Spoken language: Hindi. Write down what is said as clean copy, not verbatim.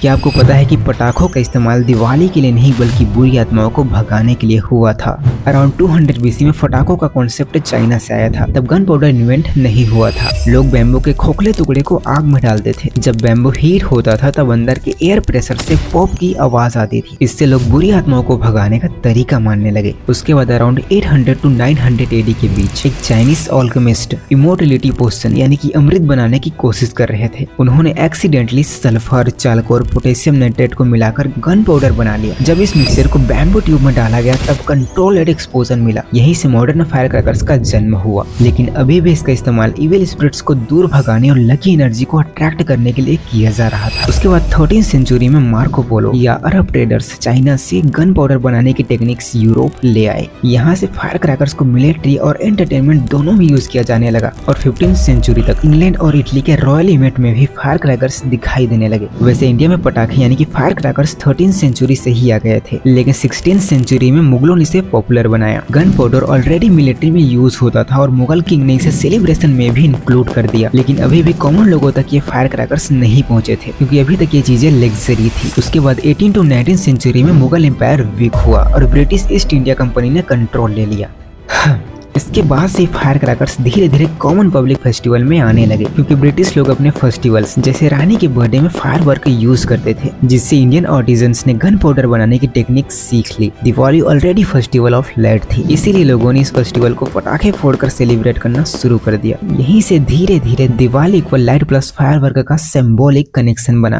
क्या आपको पता है कि पटाखों का इस्तेमाल दिवाली के लिए नहीं बल्कि बुरी आत्माओं को भगाने के लिए हुआ था। अराउंड 200 बीसी में पटाखों का कॉन्सेप्ट चाइना से आया था। तब गन पाउडर इन्वेंट नहीं हुआ था। लोग बैम्बू के खोखले टुकड़े को आग में डालते थे। जब बैम्बू हीट होता था तब अंदर के एयर प्रेशर से पॉप की आवाज आती थी। इससे लोग बुरी आत्माओं को भगाने का तरीका मानने लगे। उसके बाद अराउंड 800 टू 900 एडी के बीच एक चाइनीज ऑल्केमिस्ट इमोर्टलिटी पोशन यानी कि अमृत बनाने की कोशिश कर रहे थे। उन्होंने एक्सीडेंटली सल्फर, चाल्कोर, पोटेशियम नाइट्रेट को मिलाकर गन पाउडर बना लिया। जब इस मिक्सचर को बैम्बू ट्यूब में डाला गया तब कंट्रोल्ड एक्सप्लोजन मिला। यहीं से मॉडर्न फायर क्रैकर्स का जन्म हुआ। लेकिन अभी भी इसका इस्तेमाल इविल स्पिरिट्स को दूर भगाने और लकी एनर्जी को अट्रैक्ट करने के लिए किया जा रहा था। उसके बाद 13th सेंचुरी में मार्को पोलो या अरब ट्रेडर्स चाइना से गन पाउडर बनाने की टेक्निक्स यूरोप ले आए। यहाँ से फायर क्रैकर्स को मिलिट्री और एंटरटेनमेंट दोनों में यूज किया जाने लगा और 15th सेंचुरी तक इंग्लैंड और इटली के रॉयल इवेंट में भी फायर क्रैकर्स दिखाई देने लगे। वैसे इंडिया में पटाखे यानी कि फायर क्रैकर्स 13th सेंचुरी से ही आ गए थे, लेकिन 16th सेंचुरी में मुगलों ने इसे पॉपुलर बनाया। गन पाउडर ऑलरेडी मिलिट्री में यूज होता था और मुगल किंग ने इसे सेलिब्रेशन में भी इंक्लूड कर दिया। लेकिन अभी भी कॉमन लोगों तक ये फायर क्रैकर्स नहीं पहुंचे थे क्योंकि अभी तक ये चीजें लग्जरी थी। उसके बाद 18 टू 19th सेंचुरी में मुगल एम्पायर वीक हुआ और ब्रिटिश ईस्ट इंडिया कंपनी ने कंट्रोल ले लिया। इसके बाद से फायर क्रैकर्स धीरे धीरे कॉमन पब्लिक फेस्टिवल में आने लगे क्योंकि ब्रिटिश लोग अपने फेस्टिवल्स जैसे रानी के बर्थडे में फायर वर्क यूज करते थे, जिससे इंडियन आर्टिजन्स ने गन पाउडर बनाने की टेक्निक सीख ली। Diwali already festival of light थी, इसीलिए लोगों ने इस फेस्टिवल को पटाखे फोड़कर सेलिब्रेट करना शुरू कर दिया। यहीं से धीरे धीरे दिवाली को लाइट प्लस फायर वर्क का सिंबॉलिक कनेक्शन बना।